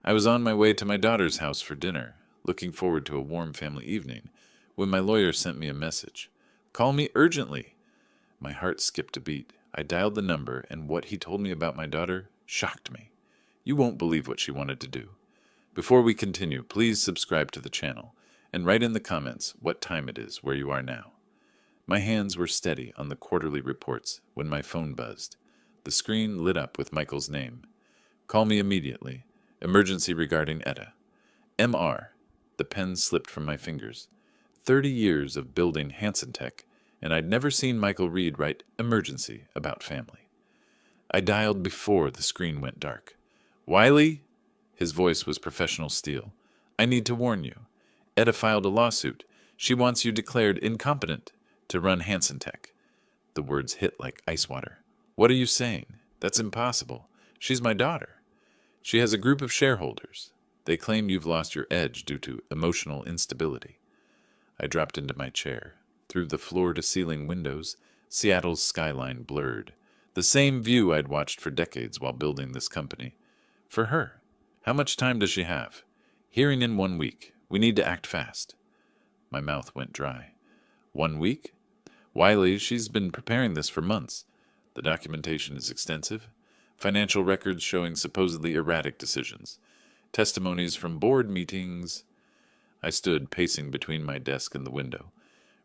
I was on my way to my daughter's house for dinner, looking forward to a warm family evening, when my lawyer sent me a message. Call me urgently. My heart skipped a beat. I dialed the number, and what he told me about my daughter shocked me. You won't believe what she wanted to do. Before we continue, please subscribe to the channel, and write in the comments what time it is where you are now. My hands were steady on the quarterly reports when my phone buzzed. The screen lit up with Michael's name. Call me immediately. Emergency regarding Etta. MR. The pen slipped from my fingers. 30 years of building Hansen Tech, and I'd never seen Michael Reed write emergency about family. I dialed before the screen went dark. Wiley? His voice was professional steel. I need to warn you. Etta filed a lawsuit. She wants you declared incompetent to run Hansen Tech. The words hit like ice water. What are you saying? That's impossible. She's my daughter. She has a group of shareholders. They claim you've lost your edge due to emotional instability. I dropped into my chair. Through the floor-to-ceiling windows, Seattle's skyline blurred. The same view I'd watched for decades while building this company. For her. How much time does she have? Hearing in 1 week. We need to act fast. My mouth went dry. 1 week? Wiley, she's been preparing this for months. The documentation is extensive. Financial records showing supposedly erratic decisions. Testimonies from board meetings. I stood pacing between my desk and the window.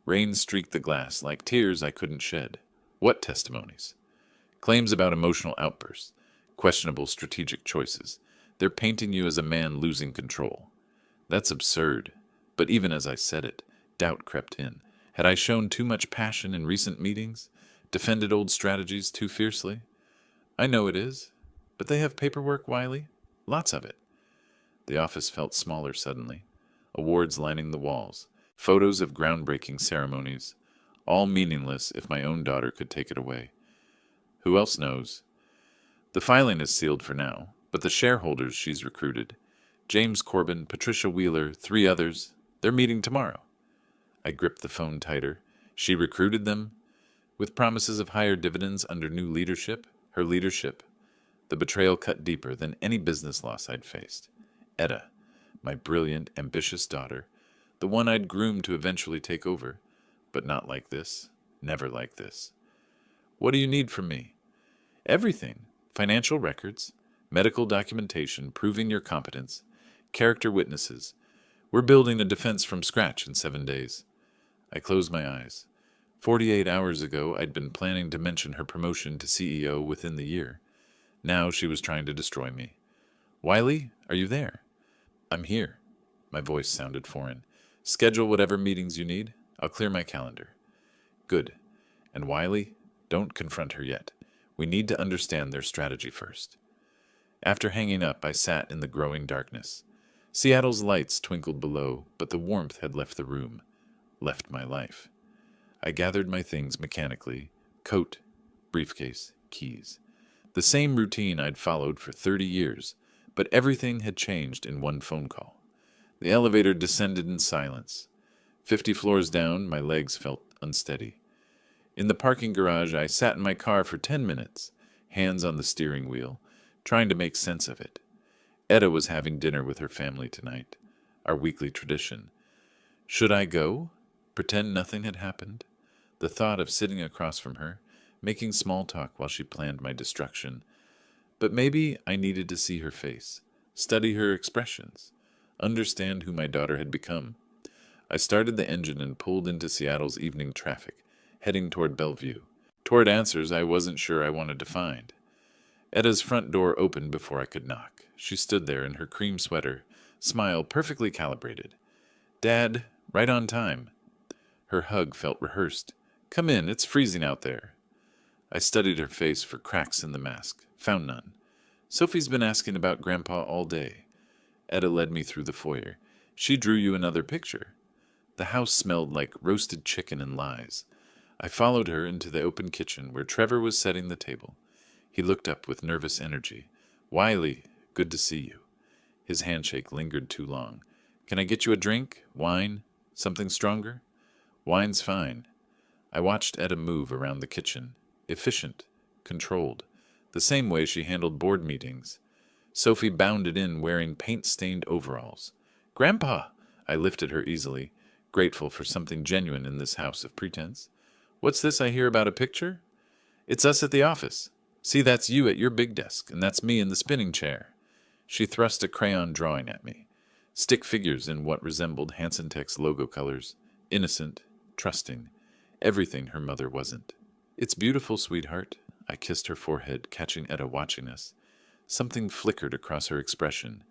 Rain streaked the glass like tears I couldn't shed. What testimonies? Claims about emotional outbursts. Questionable strategic choices. They're painting you as a man losing control. That's absurd. But even as I said it, doubt crept in. Had I shown too much passion in recent meetings? Defended old strategies too fiercely? I know it is. But they have paperwork, Wiley. Lots of it. The office felt smaller suddenly. Awards lining the walls. Photos of groundbreaking ceremonies. All meaningless if my own daughter could take it away. Who else knows? The filing is sealed for now, but the shareholders she's recruited, James Corbin, Patricia Wheeler, 3 others, they're meeting tomorrow. I gripped the phone tighter. She recruited them, with promises of higher dividends under new leadership, her leadership. The betrayal cut deeper than any business loss I'd faced. Etta, my brilliant, ambitious daughter, the one I'd groomed to eventually take over, but not like this, never like this. What do you need from me? Everything. Financial records, medical documentation proving your competence, character witnesses. We're building a defense from scratch in 7 days. I closed my eyes. 48 hours ago, I'd been planning to mention her promotion to CEO within the year. Now she was trying to destroy me. Wiley, are you there? I'm here. My voice sounded foreign. Schedule whatever meetings you need. I'll clear my calendar. Good. And Wiley, don't confront her yet. We need to understand their strategy first. After hanging up, I sat in the growing darkness. Seattle's lights twinkled below, but the warmth had left the room, left my life. I gathered my things mechanically, coat, briefcase, keys. The same routine I'd followed for 30 years, but everything had changed in one phone call. The elevator descended in silence. 50 floors down, my legs felt unsteady. In the parking garage, I sat in my car for 10 minutes, hands on the steering wheel, trying to make sense of it. Etta was having dinner with her family tonight, our weekly tradition. Should I go? Pretend nothing had happened? The thought of sitting across from her, making small talk while she planned my destruction. But maybe I needed to see her face, study her expressions, understand who my daughter had become. I started the engine and pulled into Seattle's evening traffic, heading toward Bellevue, toward answers I wasn't sure I wanted to find. Etta's front door opened before I could knock. She stood there in her cream sweater, smile perfectly calibrated. Dad, right on time. Her hug felt rehearsed. Come in, it's freezing out there. I studied her face for cracks in the mask, found none. Sophie's been asking about Grandpa all day. Etta led me through the foyer. She drew you another picture. The house smelled like roasted chicken and lies. I followed her into the open kitchen where Trevor was setting the table. He looked up with nervous energy. Wiley, good to see you. His handshake lingered too long. Can I get you a drink? Wine? Something stronger? Wine's fine. I watched Etta move around the kitchen. Efficient. Controlled. The same way she handled board meetings. Sophie bounded in wearing paint-stained overalls. "Grandpa!" I lifted her easily, grateful for something genuine in this house of pretense. "What's this I hear about a picture?" "It's us at the office. See, that's you at your big desk, and that's me in the spinning chair." She thrust a crayon drawing at me. Stick figures in what resembled Hansen Tech's logo colors. Innocent, trusting, everything her mother wasn't. "It's beautiful, sweetheart." I kissed her forehead, catching Etta watching us. Something flickered across her expression.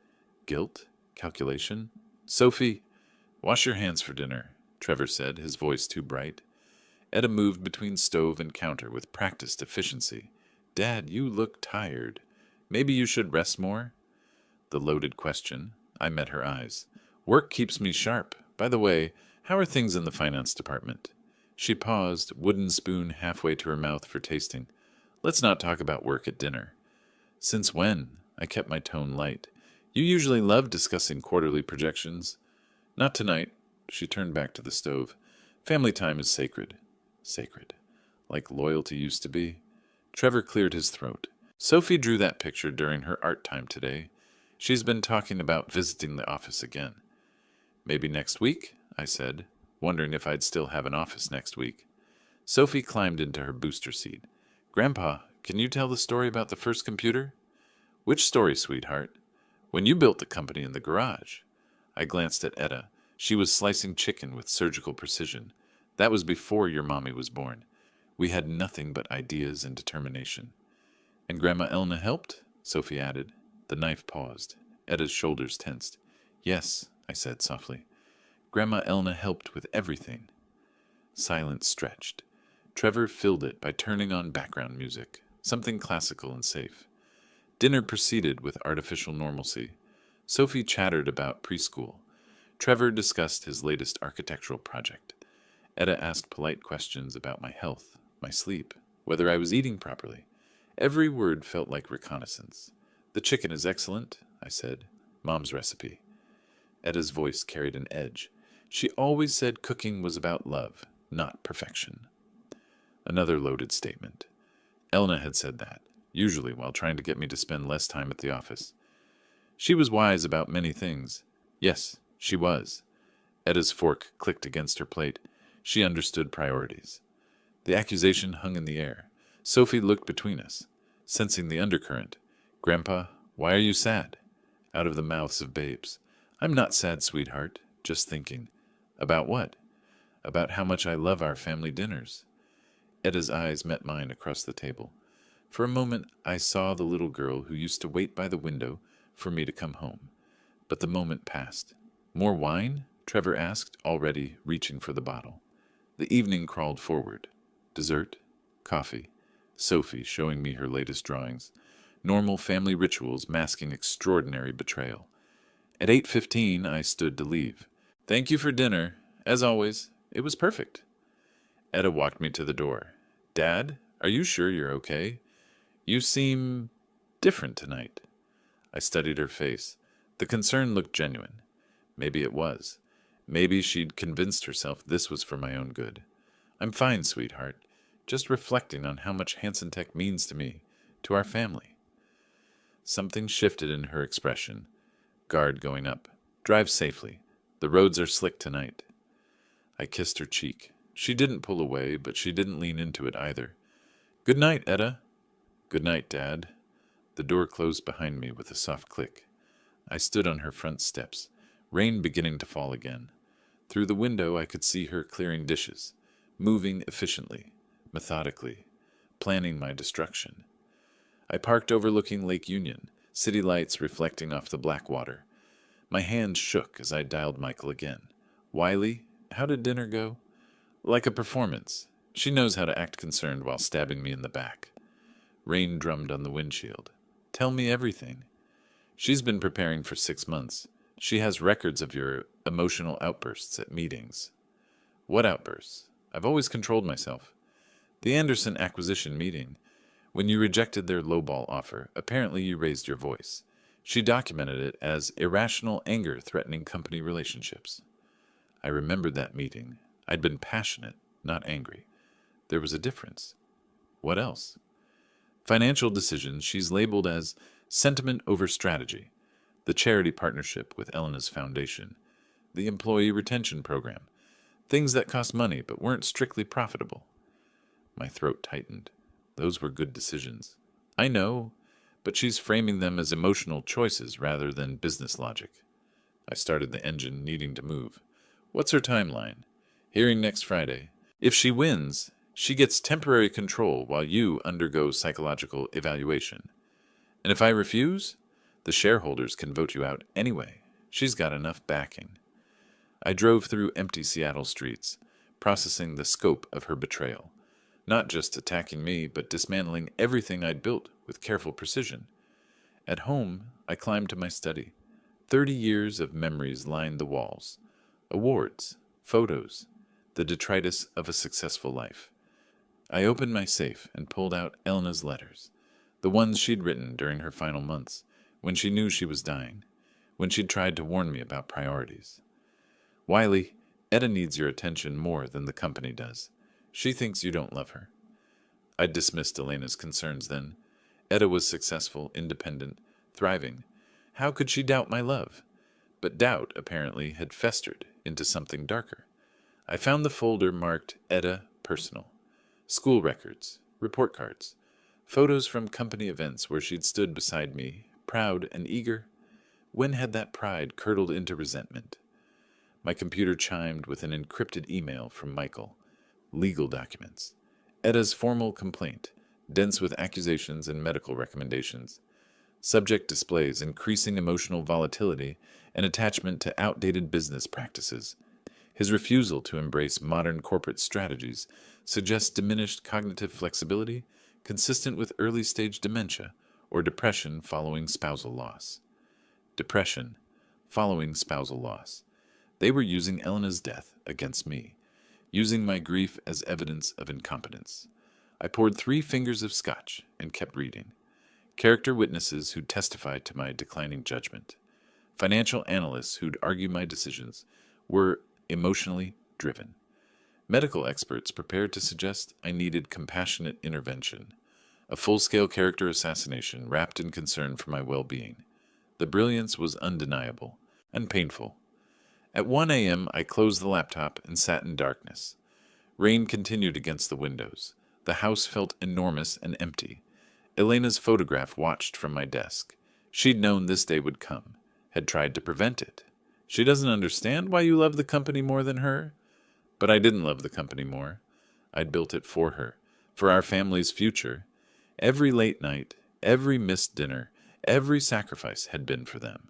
Guilt? Calculation? "Sophie, wash your hands for dinner," Trevor said, his voice too bright. Etta moved between stove and counter with practiced efficiency. "Dad, you look tired. Maybe you should rest more?" The loaded question. I met her eyes. "Work keeps me sharp. By the way, how are things in the finance department?" She paused, wooden spoon halfway to her mouth for tasting. "Let's not talk about work at dinner." "Since when?" I kept my tone light. "You usually love discussing quarterly projections." "Not tonight." She turned back to the stove. "Family time is sacred." Sacred. Like loyalty used to be. Trevor cleared his throat. "Sophie drew that picture during her art time today. She's been talking about visiting the office again." "Maybe next week?" I said, wondering if I'd still have an office next week. Sophie climbed into her booster seat. "Grandpa, can you tell the story about the first computer?" "Which story, sweetheart?" "When you built the company in the garage." I glanced at Etta. She was slicing chicken with surgical precision. "That was before your mommy was born. We had nothing but ideas and determination." "And Grandma Elna helped?" Sophie added. The knife paused. Etta's shoulders tensed. "Yes," I said softly. "Grandma Elna helped with everything." Silence stretched. Trevor filled it by turning on background music, something classical and safe. Dinner proceeded with artificial normalcy. Sophie chattered about preschool. Trevor discussed his latest architectural project. Etta asked polite questions about my health, my sleep, whether I was eating properly. Every word felt like reconnaissance. "The chicken is excellent," I said. "Mom's recipe." Etta's voice carried an edge. She always said cooking was about love, not perfection. Another loaded statement. Elna had said that, usually while trying to get me to spend less time at the office. She was wise about many things. Yes, she was. Etta's fork clicked against her plate. She understood priorities. The accusation hung in the air. Sophie looked between us, sensing the undercurrent. "Grandpa, why are you sad?" Out of the mouths of babes. "I'm not sad, sweetheart. Just thinking." "About what?" "About how much I love our family dinners." Etta's eyes met mine across the table. For a moment, I saw the little girl who used to wait by the window for me to come home. But the moment passed. "More wine?" Trevor asked, already reaching for the bottle. The evening crawled forward. Dessert, coffee, Sophie showing me her latest drawings, normal family rituals masking extraordinary betrayal. At 8:15, I stood to leave. "Thank you for dinner. As always, it was perfect." Etta walked me to the door. "Dad, are you sure you're okay? You seem different tonight." I studied her face. The concern looked genuine. Maybe it was. Maybe she'd convinced herself this was for my own good. "I'm fine, sweetheart. Just reflecting on how much Hansen Tech means to me, to our family." Something shifted in her expression. Guard going up. "Drive safely. The roads are slick tonight." I kissed her cheek. She didn't pull away, but she didn't lean into it either. "Good night, Etta." "Good night, Dad." The door closed behind me with a soft click. I stood on her front steps, rain beginning to fall again. Through the window I could see her clearing dishes, moving efficiently, methodically, planning my destruction. I parked overlooking Lake Union, city lights reflecting off the black water. My hand shook as I dialed Michael again. "Wiley, how did dinner go?" "Like a performance. She knows how to act concerned while stabbing me in the back." Rain drummed on the windshield. "Tell me everything." "She's been preparing for 6 months. She has records of your emotional outbursts at meetings." "What outbursts?" "I've always controlled myself." "The Anderson acquisition meeting. When you rejected their lowball offer, apparently you raised your voice. She documented it as irrational anger threatening company relationships." I remembered that meeting. I'd been passionate, not angry. There was a difference. "What else?" "Financial decisions she's labeled as Sentiment over strategy, the charity partnership with Elena's foundation, the employee retention program, things that cost money but weren't strictly profitable. My throat tightened. Those were good decisions. I know, but she's framing them as emotional choices rather than business logic. I started the engine, needing to move. What's her timeline? Hearing next Friday. If she wins, she gets temporary control while you undergo psychological evaluation. And if I refuse, the shareholders can vote you out anyway. She's got enough backing. I drove through empty Seattle streets, processing the scope of her betrayal. Not just attacking me, but dismantling everything I'd built with careful precision. At home, I climbed to my study. 30 years of memories lined the walls. Awards, photos, the detritus of a successful life. I opened my safe and pulled out Elena's letters, the ones she'd written during her final months, when she knew she was dying, when she'd tried to warn me about priorities. Wiley, Etta needs your attention more than the company does. She thinks you don't love her. I dismissed Elena's concerns then. Etta was successful, independent, thriving. How could she doubt my love? But doubt, apparently, had festered into something darker. I found the folder marked Etta Personal. School records, report cards, photos from company events where she'd stood beside me, proud and eager. When had that pride curdled into resentment? My computer chimed with an encrypted email from Michael. Legal documents. Etta's formal complaint, dense with accusations and medical recommendations. Subject displays increasing emotional volatility and attachment to outdated business practices. His refusal to embrace modern corporate strategies suggests diminished cognitive flexibility consistent with early-stage dementia or depression following spousal loss. Depression following spousal loss. They were using Elena's death against me, using my grief as evidence of incompetence. I poured 3 fingers of scotch and kept reading. Character witnesses who'd testified to my declining judgment. Financial analysts who'd argue my decisions were emotionally driven. Medical experts prepared to suggest I needed compassionate intervention. A full-scale character assassination wrapped in concern for my well-being. The brilliance was undeniable and painful. At 1 a.m., I closed the laptop and sat in darkness. Rain continued against the windows. The house felt enormous and empty. Elena's photograph watched from my desk. She'd known this day would come, had tried to prevent it. She doesn't understand why you love the company more than her. But I didn't love the company more. I'd built it for her, for our family's future. Every late night, every missed dinner, every sacrifice had been for them.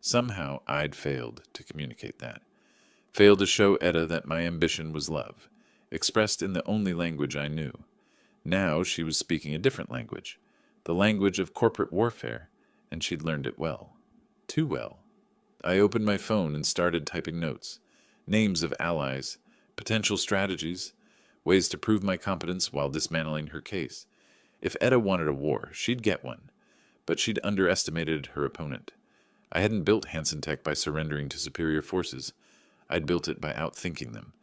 Somehow I'd failed to communicate that. Failed to show Etta that my ambition was love, expressed in the only language I knew. Now she was speaking a different language, the language of corporate warfare, and she'd learned it well. Too well. I opened my phone and started typing notes, names of allies, potential strategies, ways to prove my competence while dismantling her case. If Etta wanted a war, she'd get one, but she'd underestimated her opponent. I hadn't built Hansen Tech by surrendering to superior forces. I'd built it by outthinking them.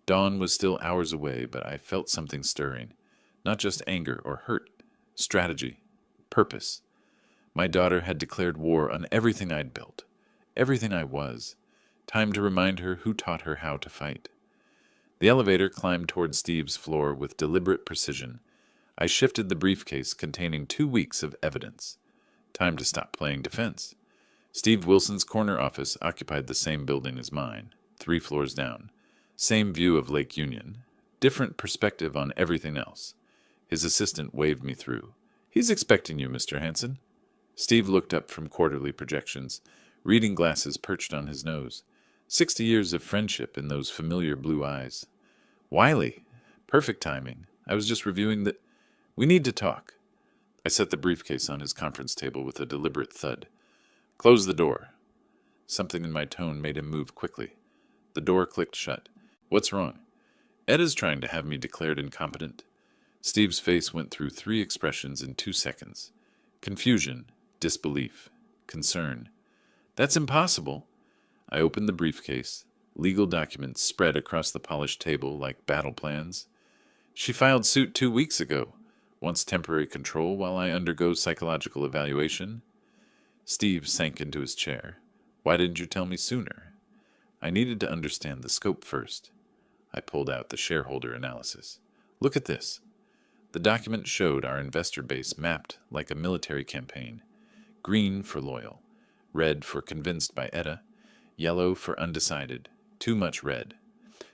Dawn was still hours away, but I felt something stirring. Not just anger or hurt, strategy, purpose. My daughter had declared war on everything I'd built, everything I was. Time to remind her who taught her how to fight. The elevator climbed toward Steve's floor with deliberate precision. I shifted the briefcase containing 2 weeks of evidence. Time to stop playing defense. Steve Wilson's corner office occupied the same building as mine, 3 floors down. Same view of Lake Union. Different perspective on everything else. His assistant waved me through. "He's expecting you, Mr. Hansen." Steve looked up from quarterly projections, reading glasses perched on his nose. 60 years of friendship in those familiar blue eyes. "Wiley, perfect timing. I was just reviewing the... We need to talk." I set the briefcase on his conference table with a deliberate thud. "Close the door." Something in my tone made him move quickly. The door clicked shut. "What's wrong?" "Etta's trying to have me declared incompetent." Steve's face went through 3 expressions in 2 seconds. Confusion, disbelief, concern. "That's impossible." I opened the briefcase. Legal documents spread across the polished table like battle plans. "She filed suit 2 weeks ago. Wants temporary control while I undergo psychological evaluation? Steve sank into his chair. Why didn't you tell me sooner? I needed to understand the scope first. I pulled out the shareholder analysis. Look at this. The document showed our investor base mapped like a military campaign. Green for loyal, red for convinced by Etta, yellow for undecided. Too much red.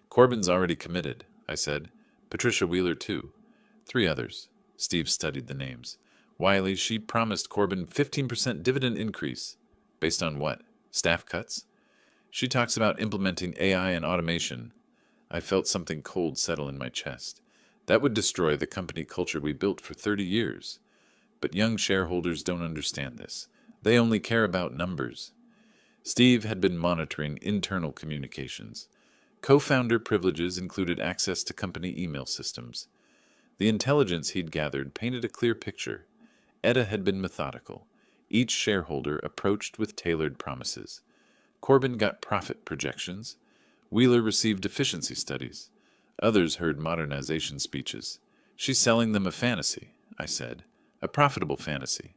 Corbin's already committed, I said. Patricia Wheeler, too. 3 others. Steve studied the names. Wiley, she promised Corbin 15% dividend increase. Based on what? Staff cuts? She talks about implementing AI and automation. I felt something cold settle in my chest. That would destroy the company culture we built for 30 years. But young shareholders don't understand this. They only care about numbers. Steve had been monitoring internal communications. Co-founder privileges included access to company email systems. The intelligence he'd gathered painted a clear picture. Etta had been methodical. Each shareholder approached with tailored promises. Corbin got profit projections. Wheeler received efficiency studies. Others heard modernization speeches. She's selling them a fantasy, I said. A profitable fantasy.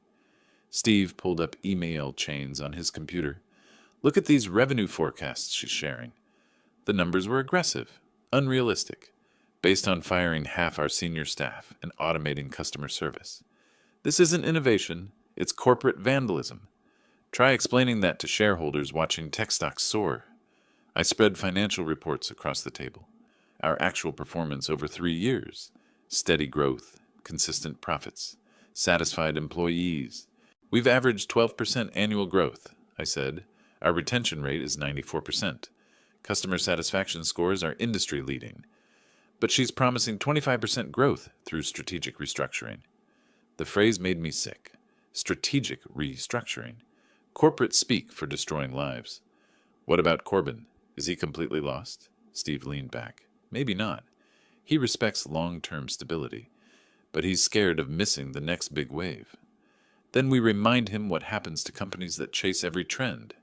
Steve pulled up email chains on his computer. Look at these revenue forecasts she's sharing. The numbers were aggressive, unrealistic, based on firing half our senior staff and automating customer service. This isn't innovation, it's corporate vandalism. Try explaining that to shareholders watching tech stocks soar. I spread financial reports across the table. Our actual performance over 3 years. Steady growth, consistent profits, satisfied employees. We've averaged 12% annual growth, I said. Our retention rate is 94%. Customer satisfaction scores are industry leading. But she's promising 25% growth through strategic restructuring. The phrase made me sick. Strategic restructuring. Corporate speak for destroying lives. What about Corbin? Is he completely lost? Steve leaned back. Maybe not. He respects long-term stability, but he's scared of missing the next big wave. Then we remind him what happens to companies that chase every trend.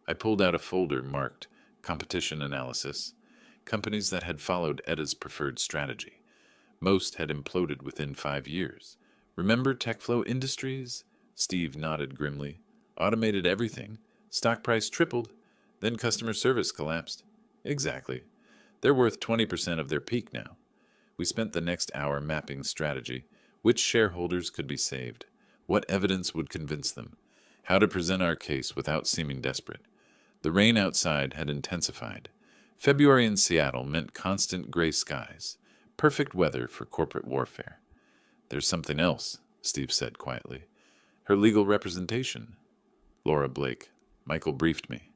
I pulled out a folder marked Competition Analysis. Companies that had followed Etta's preferred strategy. Most had imploded within 5 years. Remember TechFlow Industries? Steve nodded grimly. Automated everything. Stock price tripled. Then customer service collapsed. Exactly. They're worth 20% of their peak now. We spent the next hour mapping strategy. Which shareholders could be saved? What evidence would convince them? How to present our case without seeming desperate. The rain outside had intensified. February in Seattle meant constant gray skies. Perfect weather for corporate warfare. There's something else, Steve said quietly. Her legal representation. Laura Blake. Michael briefed me.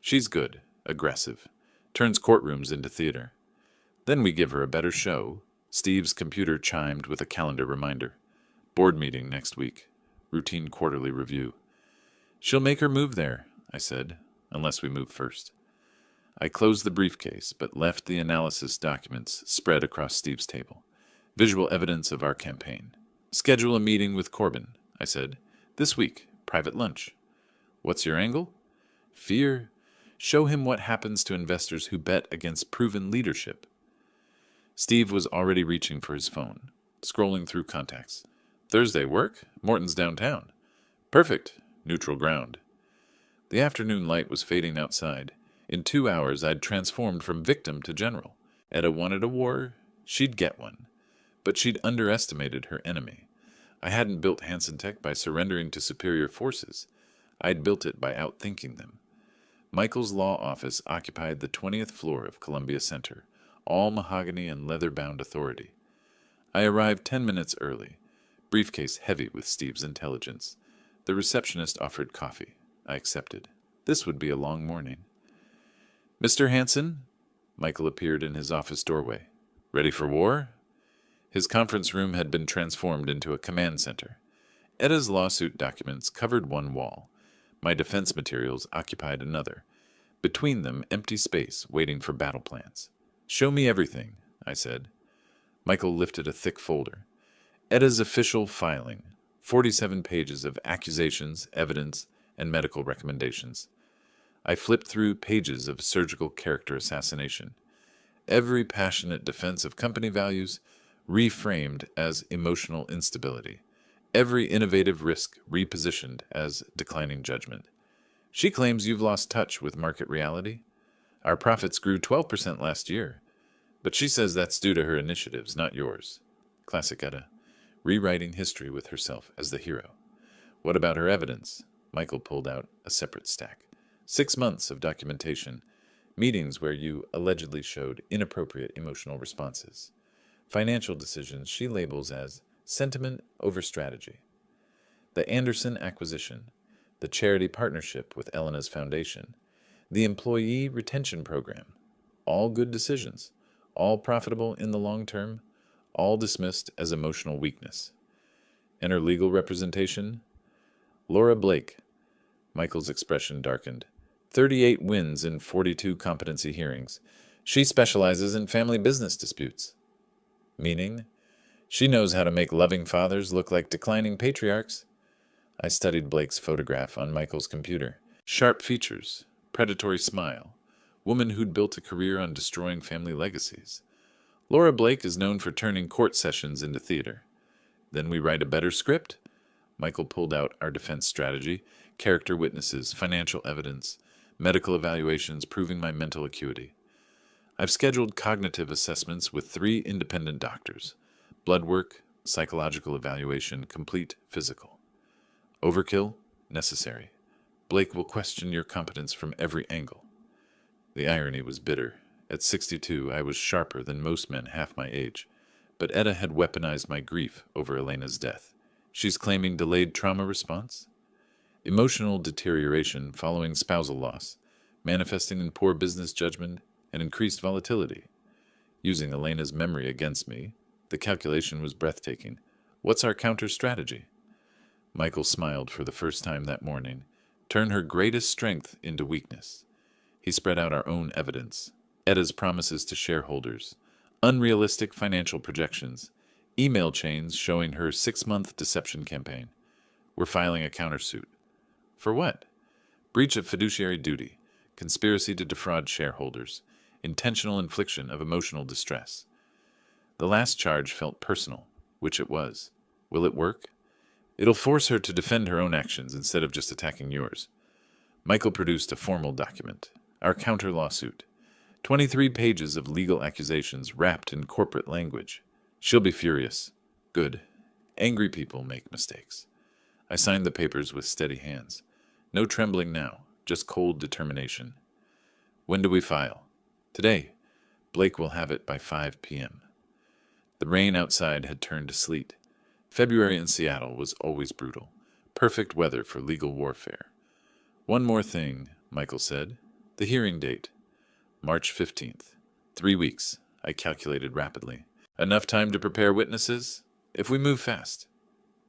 She's good, aggressive. Turns courtrooms into theater. Then we give her a better show. Steve's computer chimed with a calendar reminder. Board meeting next week. Routine quarterly review. She'll make her move there, I said, unless we move first. I closed the briefcase, but left the analysis documents spread across Steve's table. Visual evidence of our campaign. Schedule a meeting with Corbin, I said. This week, private lunch. What's your angle? Fear. Show him what happens to investors who bet against proven leadership. Steve was already reaching for his phone, scrolling through contacts. Thursday work? Morton's downtown. Perfect. Neutral ground. The afternoon light was fading outside. In 2 hours, I'd transformed from victim to general. Etta wanted a war. She'd get one. But she'd underestimated her enemy. I hadn't built Hansen Tech by surrendering to superior forces. I'd built it by outthinking them. Michael's law office occupied the 20th floor of Columbia Center, all mahogany and leather-bound authority. I arrived 10 minutes early, briefcase heavy with Steve's intelligence. The receptionist offered coffee. I accepted. This would be a long morning. Mr. Hansen? Michael appeared in his office doorway. Ready for war? His conference room had been transformed into a command center. Etta's lawsuit documents covered one wall. My defense materials occupied another. Between them, empty space waiting for battle plans. Show me everything, I said. Michael lifted a thick folder. Etta's official filing, 47 pages of accusations, evidence, and medical recommendations. I flipped through pages of surgical character assassination. Every passionate defense of company values, reframed as emotional instability. Every innovative risk repositioned as declining judgment. She claims you've lost touch with market reality. Our profits grew 12% last year, but she says that's due to her initiatives, not yours. Classic Etta, rewriting history with herself as the hero. What about her evidence? Michael pulled out a separate stack. 6 months of documentation, meetings where you allegedly showed inappropriate emotional responses, financial decisions she labels as sentiment over strategy, the Anderson acquisition, the charity partnership with Elena's foundation, the employee retention program. All good decisions, all profitable in the long term, all dismissed as emotional weakness. And her legal representation? Laura Blake. Michael's expression darkened. 38 wins in 42 competency hearings. She specializes in family business disputes. Meaning, she knows how to make loving fathers look like declining patriarchs. I studied Blake's photograph on Michael's computer. Sharp features, predatory smile, woman who'd built a career on destroying family legacies. Laura Blake is known for turning court sessions into theater. Then we write a better script? Michael pulled out our defense strategy, character witnesses, financial evidence, medical evaluations proving my mental acuity. I've scheduled cognitive assessments with 3 independent doctors. Blood work, psychological evaluation, complete physical. Overkill? Necessary. Blake will question your competence from every angle. The irony was bitter. At 62, I was sharper than most men half my age. But Etta had weaponized my grief over Elena's death. She's claiming delayed trauma response? Emotional deterioration following spousal loss, manifesting in poor business judgment and increased volatility. Using Elena's memory against me, the calculation was breathtaking. What's our counter strategy? Michael smiled for the first time that morning. Turn her greatest strength into weakness. He spread out our own evidence. Etta's promises to shareholders, unrealistic financial projections, email chains showing her 6-month deception campaign. We're filing a countersuit. For what? Breach of fiduciary duty, conspiracy to defraud shareholders, intentional infliction of emotional distress. The last charge felt personal, which it was. Will it work? It'll force her to defend her own actions instead of just attacking yours. Michael produced a formal document, our counter lawsuit. 23 pages of legal accusations wrapped in corporate language. She'll be furious. Good. Angry people make mistakes. I signed the papers with steady hands. No trembling now, just cold determination. When do we file? Today. Blake will have it by 5 p.m. The rain outside had turned to sleet. February in Seattle was always brutal. Perfect weather for legal warfare. One more thing, Michael said. The hearing date. March 15th. 3 weeks, I calculated rapidly. Enough time to prepare witnesses? If we move fast.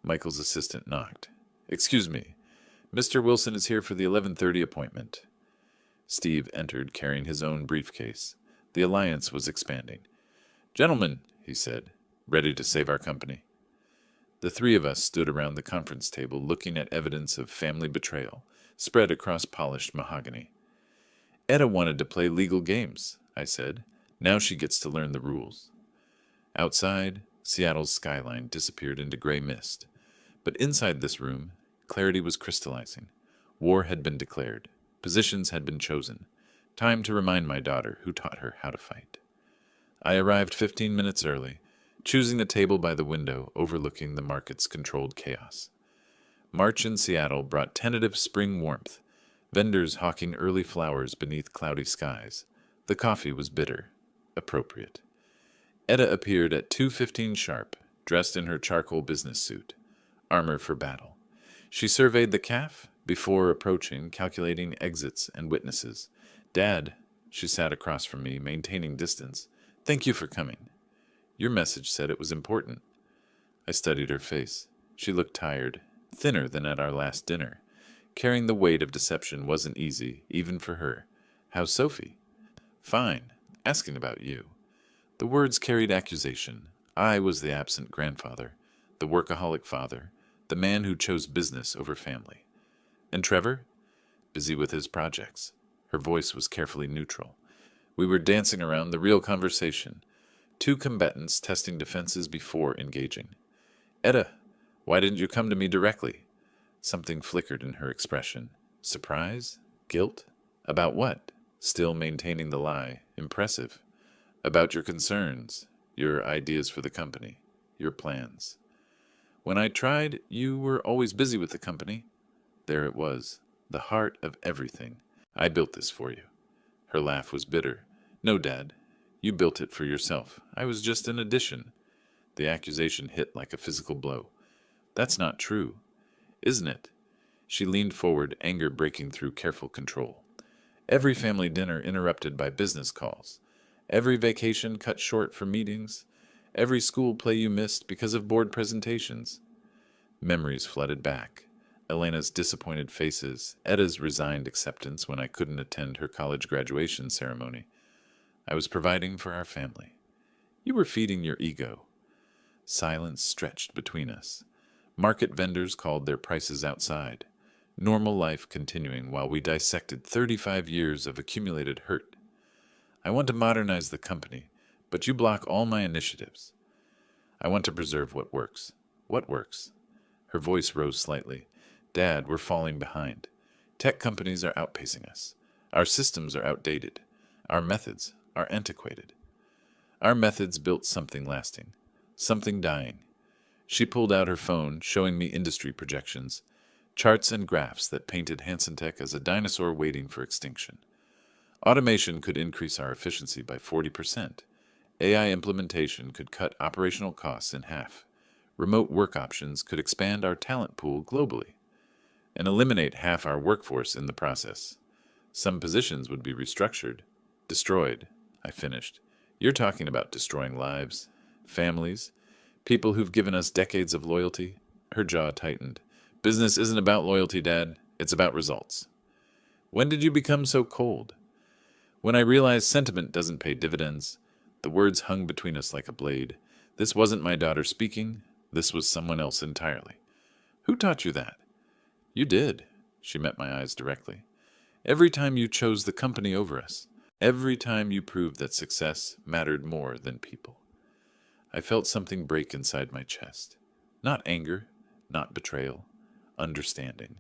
Michael's assistant knocked. Excuse me. Mr. Wilson is here for the 11:30 appointment. Steve entered carrying his own briefcase. The alliance was expanding. Gentlemen, he said, ready to save our company. The 3 of us stood around the conference table looking at evidence of family betrayal, spread across polished mahogany. Etta wanted to play legal games, I said. Now she gets to learn the rules. Outside, Seattle's skyline disappeared into gray mist. But inside this room, clarity was crystallizing. War had been declared. Positions had been chosen. Time to remind my daughter who taught her how to fight. I arrived 15 minutes early, choosing the table by the window overlooking the market's controlled chaos. March in Seattle brought tentative spring warmth, vendors hawking early flowers beneath cloudy skies. The coffee was bitter, appropriate. Etta appeared at 2:15 sharp, dressed in her charcoal business suit, armor for battle. She surveyed the CAF before approaching, calculating exits and witnesses. Dad, she sat across from me, maintaining distance. Thank you for coming. Your message said it was important. I studied her face. She looked tired, thinner than at our last dinner. Carrying the weight of deception wasn't easy, even for her. How's Sophie? Fine. Asking about you. The words carried accusation. I was the absent grandfather, the workaholic father, the man who chose business over family. And Trevor? Busy with his projects. Her voice was carefully neutral. We were dancing around the real conversation. Two combatants testing defenses before engaging. Etta, why didn't you come to me directly? Something flickered in her expression. Surprise? Guilt? About what? Still maintaining the lie. Impressive. About your concerns, your ideas for the company, your plans. When I tried, you were always busy with the company. There it was, the heart of everything. I built this for you. Her laugh was bitter. No, Dad. You built it for yourself. I was just an addition. The accusation hit like a physical blow. That's not true. Isn't it? She leaned forward, anger breaking through careful control. Every family dinner interrupted by business calls. Every vacation cut short for meetings. Every school play you missed because of board presentations. Memories flooded back. Elena's disappointed faces, Etta's resigned acceptance when I couldn't attend her college graduation ceremony. I was providing for our family. You were feeding your ego. Silence stretched between us. Market vendors called their prices outside. Normal life continuing while we dissected 35 years of accumulated hurt. I want to modernize the company, but you block all my initiatives. I want to preserve what works. What works? Her voice rose slightly. Dad, we're falling behind. Tech companies are outpacing us. Our systems are outdated. Our methods are antiquated. Our methods built something lasting, something dying. She pulled out her phone, showing me industry projections, charts and graphs that painted Hansen Tech as a dinosaur waiting for extinction. Automation could increase our efficiency by 40%. AI implementation could cut operational costs in half. Remote work options could expand our talent pool globally and eliminate half our workforce in the process. Some positions would be restructured, destroyed. I finished. You're talking about destroying lives, families, people who've given us decades of loyalty. Her jaw tightened. Business isn't about loyalty, Dad. It's about results. When did you become so cold? When I realized sentiment doesn't pay dividends. The words hung between us like a blade. This wasn't my daughter speaking. This was someone else entirely. Who taught you that? You did. She met my eyes directly. Every time you chose the company over us. Every time you proved that success mattered more than people. I felt something break inside my chest. Not anger, not betrayal, understanding.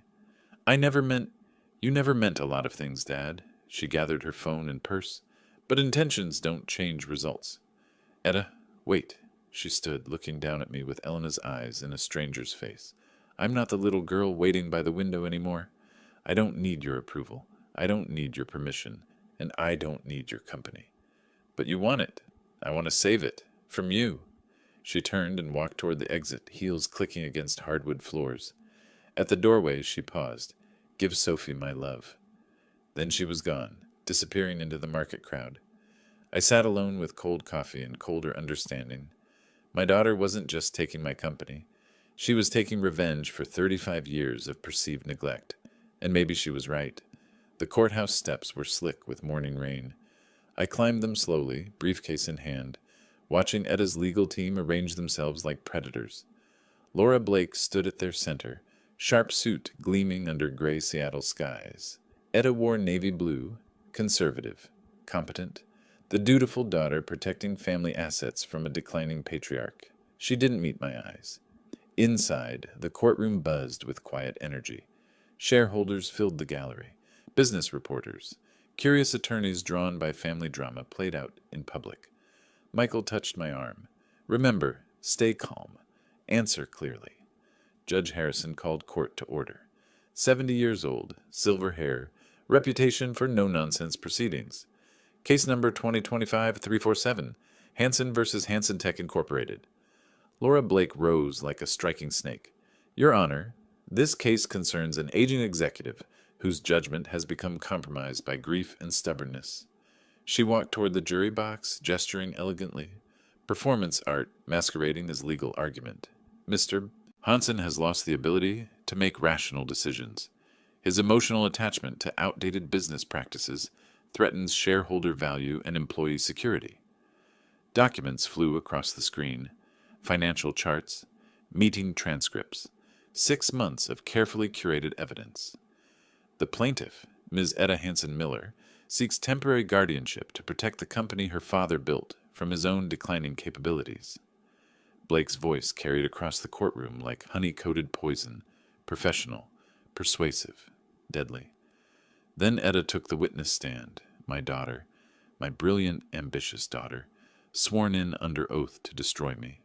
You never meant a lot of things, Dad. She gathered her phone and purse. But intentions don't change results. Etta, wait. She stood, looking down at me with Elena's eyes in a stranger's face. I'm not the little girl waiting by the window anymore. I don't need your approval. I don't need your permission. And I don't need your company. But you want it. I want to save it. From you. She turned and walked toward the exit, heels clicking against hardwood floors. At the doorway, she paused. Give Sophie my love. Then she was gone, disappearing into the market crowd. I sat alone with cold coffee and colder understanding. My daughter wasn't just taking my company. She was taking revenge for 35 years of perceived neglect. And maybe she was right. The courthouse steps were slick with morning rain. I climbed them slowly, briefcase in hand, watching Etta's legal team arrange themselves like predators. Laura Blake stood at their center, sharp suit gleaming under gray Seattle skies. Etta wore navy blue, conservative, competent, the dutiful daughter protecting family assets from a declining patriarch. She didn't meet my eyes. Inside, the courtroom buzzed with quiet energy. Shareholders filled the gallery. Business reporters, curious attorneys drawn by family drama played out in public. Michael touched my arm. Remember, stay calm. Answer clearly. Judge Harrison called court to order. 70 years old, silver hair, reputation for no-nonsense proceedings. Case number 2025-347, Hansen versus Hansen Tech Incorporated. Laura Blake rose like a striking snake. Your Honor, this case concerns an aging executive whose judgment has become compromised by grief and stubbornness. She walked toward the jury box, gesturing elegantly. Performance art masquerading as legal argument. Mr. Hansen has lost the ability to make rational decisions. His emotional attachment to outdated business practices threatens shareholder value and employee security. Documents flew across the screen. Financial charts, meeting transcripts, 6 months of carefully curated evidence. The plaintiff, Ms. Etta Hansen Miller, seeks temporary guardianship to protect the company her father built from his own declining capabilities. Blake's voice carried across the courtroom like honey-coated poison, professional, persuasive, deadly. Then Etta took the witness stand, my daughter, my brilliant, ambitious daughter, sworn in under oath to destroy me.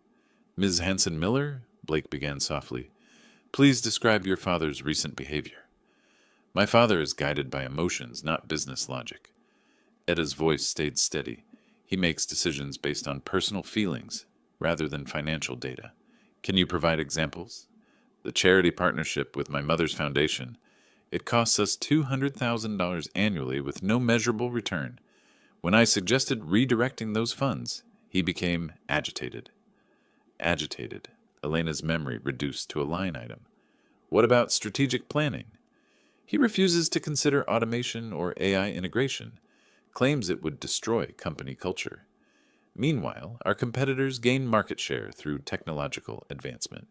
Ms. Hanson Miller, Blake began softly, please describe your father's recent behavior. My father is guided by emotions, not business logic. Etta's voice stayed steady. He makes decisions based on personal feelings rather than financial data. Can you provide examples? The charity partnership with my mother's foundation. It costs us $200,000 annually with no measurable return. When I suggested redirecting those funds, he became agitated. Agitated. Elena's memory reduced to a line item. What about strategic planning? He refuses to consider automation or AI integration, claims it would destroy company culture. Meanwhile, our competitors gain market share through technological advancement.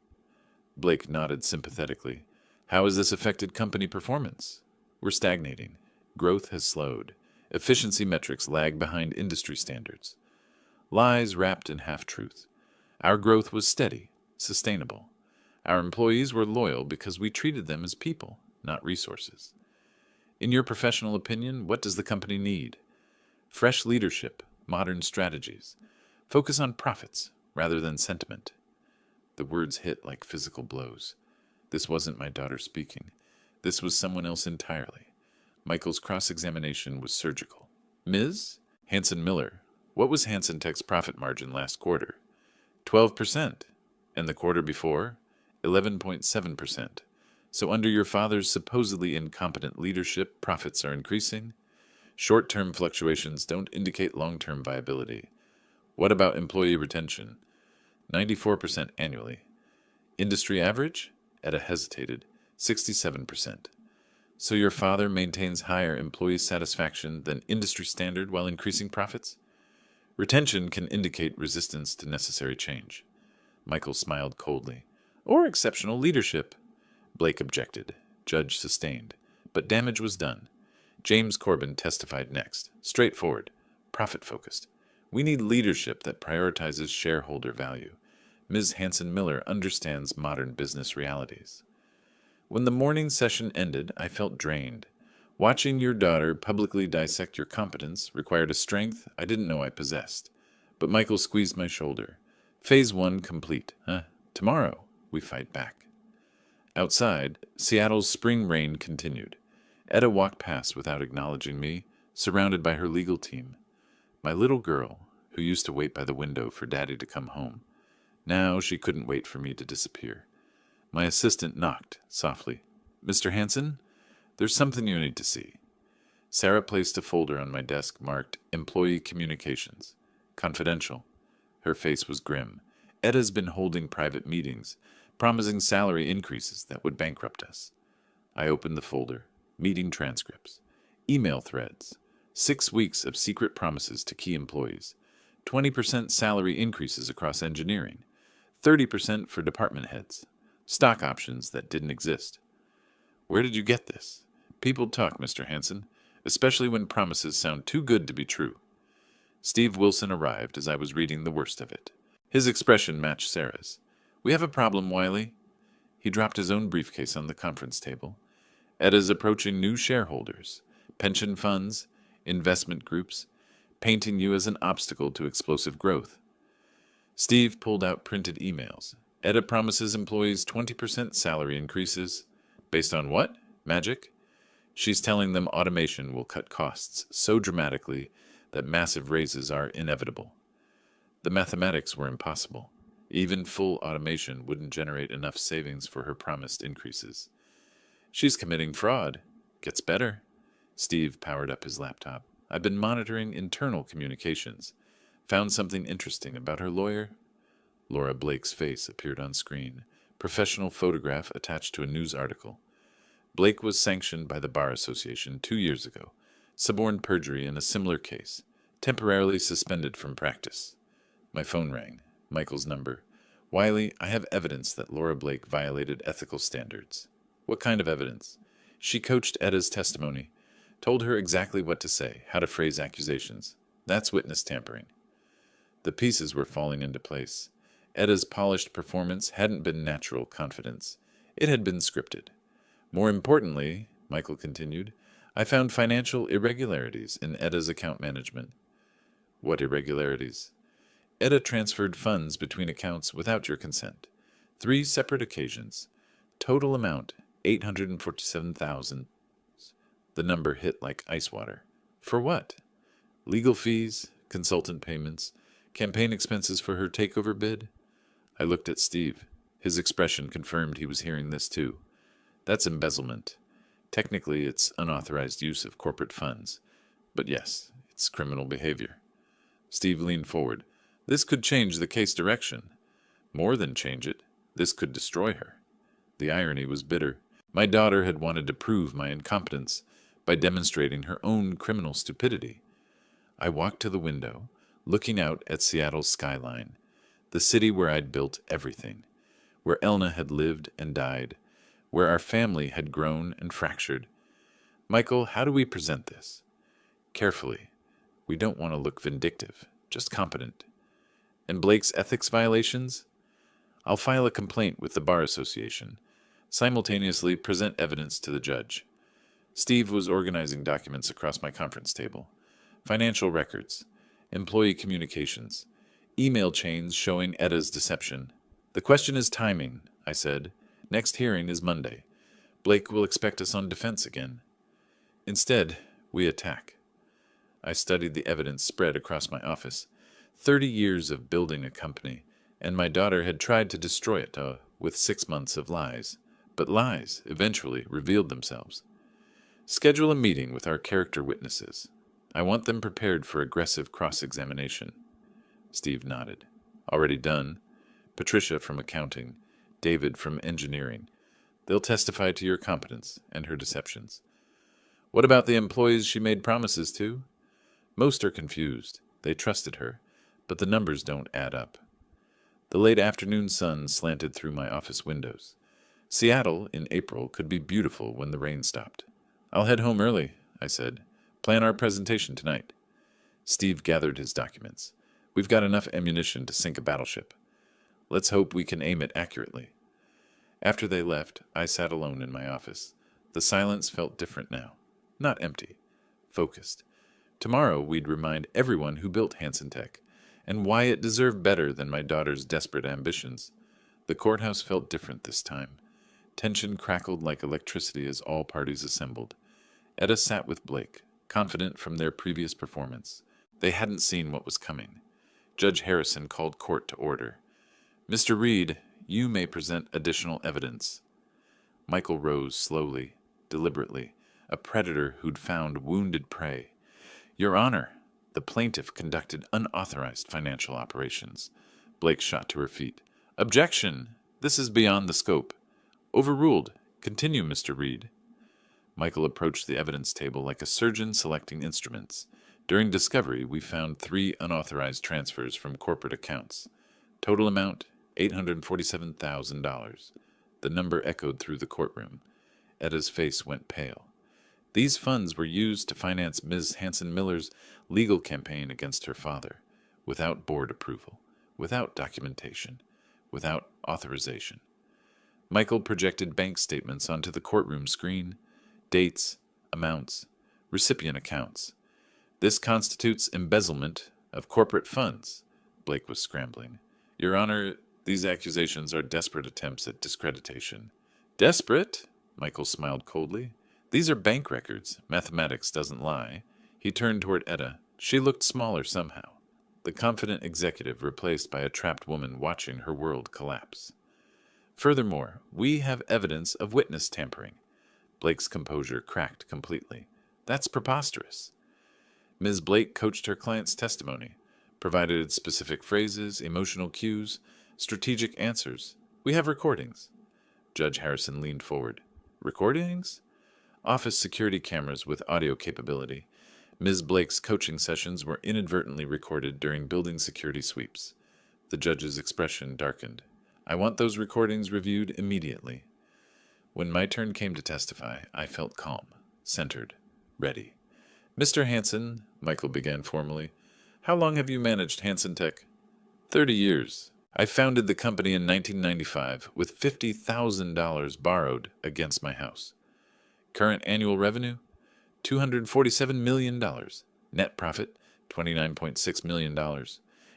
Blake nodded sympathetically. How has this affected company performance? We're stagnating. Growth has slowed. Efficiency metrics lag behind industry standards. Lies wrapped in half-truth. Our growth was steady, sustainable. Our employees were loyal because we treated them as people, not resources. In your professional opinion, what does the company need? Fresh leadership, modern strategies. Focus on profits rather than sentiment. The words hit like physical blows. This wasn't my daughter speaking. This was someone else entirely. Michael's cross-examination was surgical. Ms. Hanson Miller, what was Hanson Tech's profit margin last quarter? 12%. And the quarter before? 11.7%. So under your father's supposedly incompetent leadership, profits are increasing? Short-term fluctuations don't indicate long-term viability. What about employee retention? 94% annually. Industry average? Etta hesitated. 67%. So your father maintains higher employee satisfaction than industry standard while increasing profits? Retention can indicate resistance to necessary change. Michael smiled coldly. Or exceptional leadership. Blake objected. Judge sustained. But damage was done. James Corbin testified next. Straightforward. Profit-focused. We need leadership that prioritizes shareholder value. Ms. Hanson Miller understands modern business realities. When the morning session ended, I felt drained. Watching your daughter publicly dissect your competence required a strength I didn't know I possessed. But Michael squeezed my shoulder. Phase 1 complete. Tomorrow, we fight back. Outside, Seattle's spring rain continued. Etta walked past without acknowledging me, surrounded by her legal team. My little girl, who used to wait by the window for Daddy to come home. Now she couldn't wait for me to disappear. My assistant knocked, softly. Mr. Hanson, there's something you need to see. Sarah placed a folder on my desk marked Employee Communications. Confidential. Her face was grim. Etta's been holding private meetings, promising salary increases that would bankrupt us. I opened the folder. Meeting transcripts. Email threads. 6 weeks of secret promises to key employees. 20% salary increases across engineering. 30% for department heads. Stock options that didn't exist. Where did you get this? People talk, Mr. Hanson, especially when promises sound too good to be true. Steve Wilson arrived as I was reading the worst of it. His expression matched Sarah's. We have a problem, Wiley. He dropped his own briefcase on the conference table. Etta's approaching new shareholders, pension funds, investment groups, painting you as an obstacle to explosive growth. Steve pulled out printed emails. Etta promises employees 20% salary increases. Based on what? Magic? She's telling them automation will cut costs so dramatically that massive raises are inevitable. The mathematics were impossible. Even full automation wouldn't generate enough savings for her promised increases. She's committing fraud. Gets better. Steve powered up his laptop. I've been monitoring internal communications. Found something interesting about her lawyer. Laura Blake's face appeared on screen. Professional photograph attached to a news article. Blake was sanctioned by the Bar Association 2 years ago. Suborned perjury in a similar case. Temporarily suspended from practice. My phone rang. Michael's number. Wiley, I have evidence that Laura Blake violated ethical standards. What kind of evidence? She coached Etta's testimony. Told her exactly what to say, how to phrase accusations. That's witness tampering. The pieces were falling into place. Etta's polished performance hadn't been natural confidence. It had been scripted. More importantly, Michael continued, I found financial irregularities in Etta's account management. What irregularities? Etta transferred funds between accounts without your consent. 3 separate occasions. Total amount, $847,000. The number hit like ice water. For what? Legal fees, consultant payments, campaign expenses for her takeover bid? I looked at Steve. His expression confirmed he was hearing this too. That's embezzlement. Technically, it's unauthorized use of corporate funds. But yes, it's criminal behavior. Steve leaned forward. This could change the case direction. More than change it, this could destroy her. The irony was bitter. My daughter had wanted to prove my incompetence by demonstrating her own criminal stupidity. I walked to the window, looking out at Seattle's skyline, the city where I'd built everything, where Elna had lived and died, where our family had grown and fractured. Michael, how do we present this? Carefully. We don't want to look vindictive, just competent. And Blake's ethics violations? I'll file a complaint with the Bar Association, simultaneously present evidence to the judge. Steve was organizing documents across my conference table. Financial records, employee communications, email chains showing Etta's deception. The question is timing, I said. Next hearing is Monday. Blake will expect us on defense again. Instead, we attack. I studied the evidence spread across my office. 30 years of building a company, and my daughter had tried to destroy it with 6 months of lies. But lies eventually revealed themselves. Schedule a meeting with our character witnesses. I want them prepared for aggressive cross-examination. Steve nodded. Already done. Patricia from accounting, David from engineering. They'll testify to your competence and her deceptions. What about the employees she made promises to? Most are confused. They trusted her, but the numbers don't add up. The late afternoon sun slanted through my office windows. Seattle, in April, could be beautiful when the rain stopped. I'll head home early, I said. Plan our presentation tonight. Steve gathered his documents. We've got enough ammunition to sink a battleship. Let's hope we can aim it accurately. After they left, I sat alone in my office. The silence felt different now. Not empty. Focused. Tomorrow we'd remind everyone who built Hansen Tech, and why it deserved better than my daughter's desperate ambitions. The courthouse felt different this time. Tension crackled like electricity as all parties assembled. Etta sat with Blake, confident from their previous performance. They hadn't seen what was coming. Judge Harrison called court to order. Mr. Reed, you may present additional evidence. Michael rose slowly, deliberately, a predator who'd found wounded prey. Your Honor, the plaintiff conducted unauthorized financial operations. Blake shot to her feet. Objection! This is beyond the scope. Overruled. Continue, Mr. Reed. Michael approached the evidence table like a surgeon selecting instruments. During discovery, we found 3 unauthorized transfers from corporate accounts. Total amount, $847,000. The number echoed through the courtroom. Etta's face went pale. These funds were used to finance Ms. Hansen-Miller's legal campaign against her father, without board approval, without documentation, without authorization. Michael projected bank statements onto the courtroom screen, dates, amounts, recipient accounts. This constitutes embezzlement of corporate funds. Blake was scrambling. Your Honor, these accusations are desperate attempts at discreditation. Desperate? Michael smiled coldly. These are bank records. Mathematics doesn't lie. He turned toward Etta. She looked smaller somehow. The confident executive replaced by a trapped woman watching her world collapse. Furthermore, we have evidence of witness tampering. Blake's composure cracked completely. That's preposterous. Ms. Blake coached her client's testimony, provided specific phrases, emotional cues, strategic answers. We have recordings. Judge Harrison leaned forward. Recordings? Office security cameras with audio capability. Ms. Blake's coaching sessions were inadvertently recorded during building security sweeps. The judge's expression darkened. I want those recordings reviewed immediately. When my turn came to testify, I felt calm, centered, ready. Mr. Hansen, Michael began formally, how long have you managed Hansen Tech? 30 years. I founded the company in 1995 with $50,000 borrowed against my house. Current annual revenue? $247 million. Net profit? $29.6 million.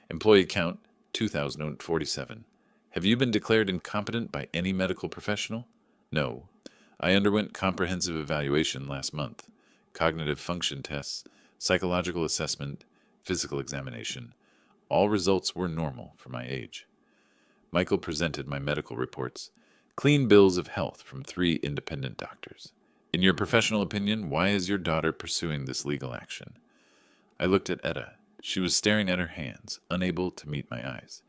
Employee count? 2,047. Have you been declared incompetent by any medical professional? No. I underwent comprehensive evaluation last month. Cognitive function tests, psychological assessment, physical examination. All results were normal for my age. Michael presented my medical reports, clean bills of health from 3 independent doctors. In your professional opinion, why is your daughter pursuing this legal action? I looked at Etta. She was staring at her hands, unable to meet my eyes.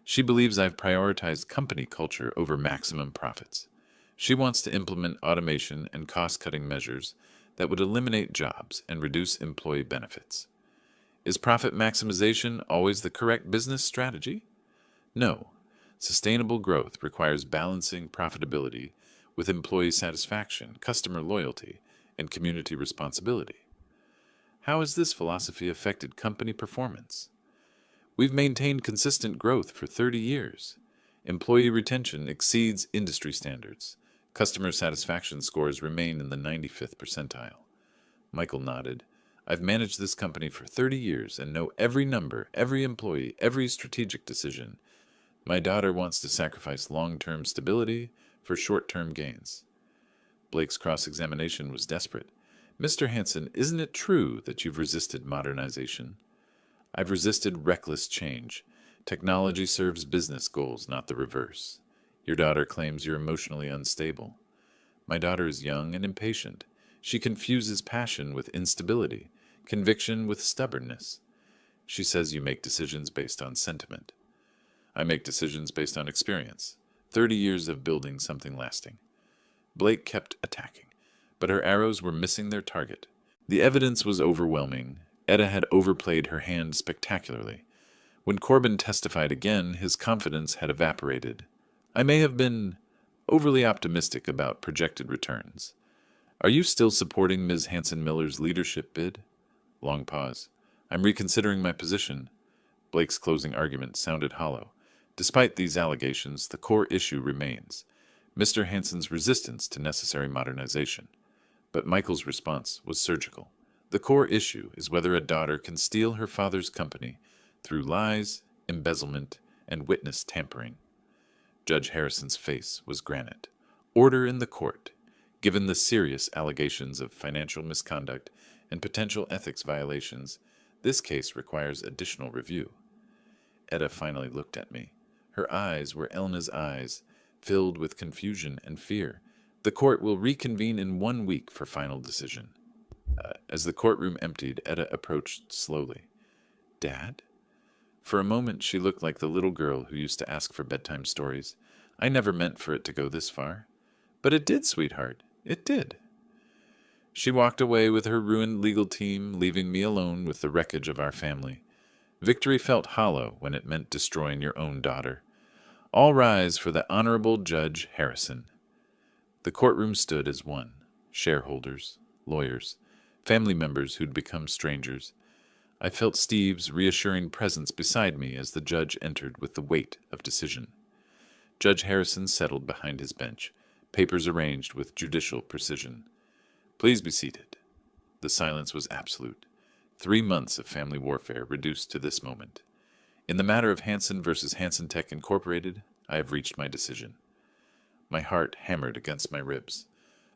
She believes I've prioritized company culture over maximum profits. She wants to implement automation and cost-cutting measures that would eliminate jobs and reduce employee benefits. Is profit maximization always the correct business strategy? No. Sustainable growth requires balancing profitability with employee satisfaction, customer loyalty, and community responsibility. How has this philosophy affected company performance? We've maintained consistent growth for 30 years. Employee retention exceeds industry standards. Customer satisfaction scores remain in the 95th percentile. Michael nodded. I've managed this company for 30 years and know every number, every employee, every strategic decision. My daughter wants to sacrifice long-term stability for short-term gains. Blake's cross-examination was desperate. Mr. Hansen, isn't it true that you've resisted modernization? I've resisted reckless change. Technology serves business goals, not the reverse. Your daughter claims you're emotionally unstable. My daughter is young and impatient. She confuses passion with instability, conviction with stubbornness. She says you make decisions based on sentiment. I make decisions based on experience. 30 years of building something lasting. Blake kept attacking, but her arrows were missing their target. The evidence was overwhelming. Etta had overplayed her hand spectacularly. When Corbin testified again, his confidence had evaporated. I may have been overly optimistic about projected returns. Are you still supporting Ms. Hansen-Miller's leadership bid? Long pause. I'm reconsidering my position. Blake's closing argument sounded hollow. Despite these allegations, the core issue remains. Mr. Hansen's resistance to necessary modernization. But Michael's response was surgical. The core issue is whether a daughter can steal her father's company through lies, embezzlement, and witness tampering. Judge Harrison's face was granite. Order in the court. Given the serious allegations of financial misconduct and potential ethics violations, this case requires additional review. Etta finally looked at me. Her eyes were Elena's eyes, filled with confusion and fear. The court will reconvene in 1 week for final decision. As the courtroom emptied, Etta approached slowly. Dad? For a moment, she looked like the little girl who used to ask for bedtime stories. I never meant for it to go this far. But it did, sweetheart. It did. She walked away with her ruined legal team, leaving me alone with the wreckage of our family. Victory felt hollow when it meant destroying your own daughter. All rise for the Honorable Judge Harrison. The courtroom stood as one. Shareholders, lawyers, family members who'd become strangers. I felt Steve's reassuring presence beside me as the judge entered with the weight of decision. Judge Harrison settled behind his bench, papers arranged with judicial precision. Please be seated. The silence was absolute. 3 months of family warfare reduced to this moment. In the matter of Hansen versus Hansen Tech Incorporated, I have reached my decision. My heart hammered against my ribs.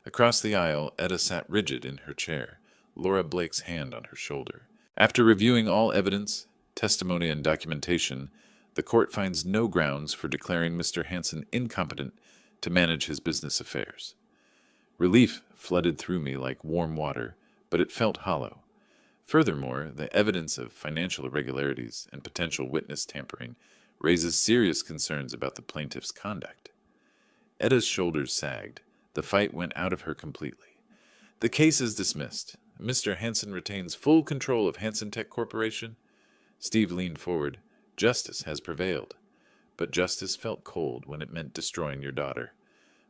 Across the aisle, Etta sat rigid in her chair, Laura Blake's hand on her shoulder. After reviewing all evidence, testimony, and documentation, the court finds no grounds for declaring Mr. Hansen incompetent to manage his business affairs. Relief flooded through me like warm water, but it felt hollow. Furthermore, the evidence of financial irregularities and potential witness tampering raises serious concerns about the plaintiff's conduct. Etta's shoulders sagged. The fight went out of her completely. The case is dismissed. Mr. Hansen retains full control of Hansen Tech Corporation. Steve leaned forward. Justice has prevailed. But justice felt cold when it meant destroying your daughter.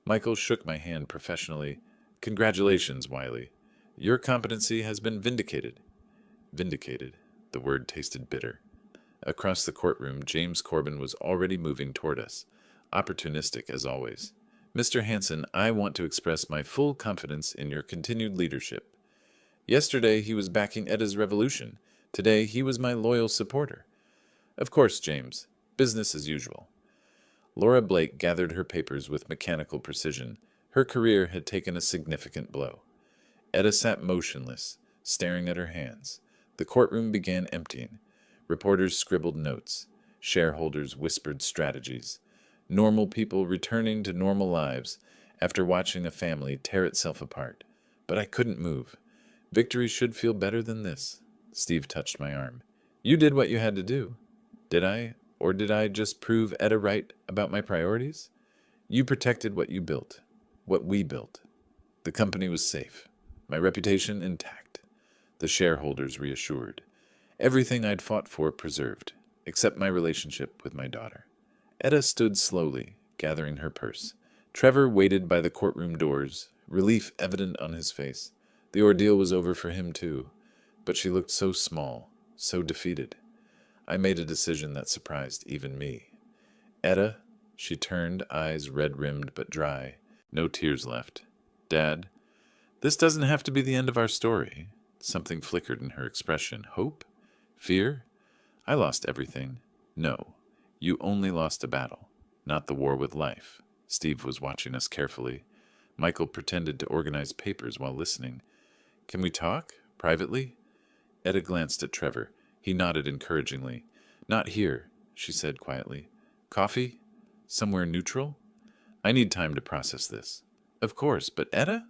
Michael shook my hand professionally. Congratulations, Wiley. Your competency has been vindicated. Vindicated. The word tasted bitter. Across the courtroom, James Corbin was already moving toward us, opportunistic as always. Mr. Hanson, I want to express my full confidence in your continued leadership. Yesterday he was backing Edda's revolution. Today he was my loyal supporter. Of course, James. Business as usual. Laura Blake gathered her papers with mechanical precision. Her career had taken a significant blow. Edda sat motionless, staring at her hands. The courtroom began emptying. Reporters scribbled notes. Shareholders whispered strategies. Normal people returning to normal lives after watching a family tear itself apart. But I couldn't move. Victory should feel better than this. Steve touched my arm. You did what you had to do. Did I? Or did I just prove Edda right about my priorities? You protected what you built. What we built. The company was safe. My reputation intact. The shareholders reassured. Everything I'd fought for preserved, except my relationship with my daughter. Edda stood slowly, gathering her purse. Trevor waited by the courtroom doors, relief evident on his face. The ordeal was over for him too, but she looked so small, so defeated. I made a decision that surprised even me. Edda, she turned, eyes red-rimmed but dry. No tears left. Dad, this doesn't have to be the end of our story. Something flickered in her expression. Hope? Fear? I lost everything. No, you only lost a battle, not the war with life. Steve was watching us carefully. Michael pretended to organize papers while listening. Can we talk? Privately? Edda glanced at Trevor. He nodded encouragingly. Not here, she said quietly. Coffee? Somewhere neutral? I need time to process this. Of course, but Edda?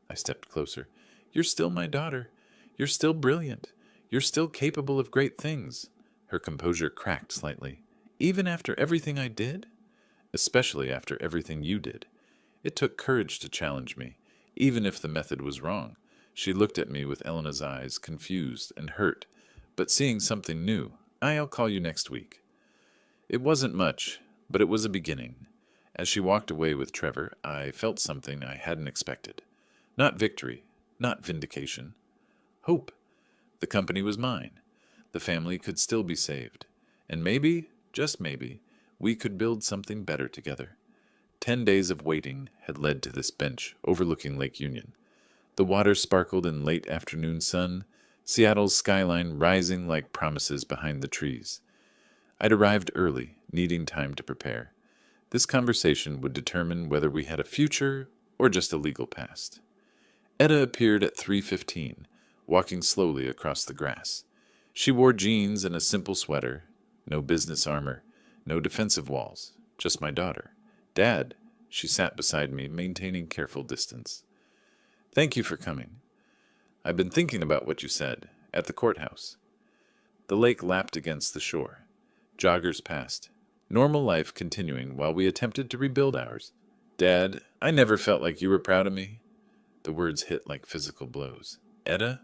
I stepped closer. You're still my daughter. You're still brilliant. You're still capable of great things. Her composure cracked slightly. Even after everything I did? Especially after everything you did. It took courage to challenge me, even if the method was wrong. She looked at me with Elena's eyes, confused and hurt, but seeing something new. I'll call you next week. It wasn't much, but it was a beginning. As she walked away with Trevor, I felt something I hadn't expected. Not victory, not vindication. Hope. The company was mine. The family could still be saved. And maybe, just maybe, we could build something better together. 10 days of waiting had led to this bench overlooking Lake Union. The water sparkled in late afternoon sun, Seattle's skyline rising like promises behind the trees. I'd arrived early, needing time to prepare. This conversation would determine whether we had a future or just a legal past. Edda appeared at 3:15, walking slowly across the grass. She wore jeans and a simple sweater, no business armor, no defensive walls, just my daughter. Dad, she sat beside me, maintaining careful distance. Thank you for coming. I've been thinking about what you said, at the courthouse. The lake lapped against the shore. Joggers passed. Normal life continuing while we attempted to rebuild ours. Dad, I never felt like you were proud of me. The words hit like physical blows. Edda?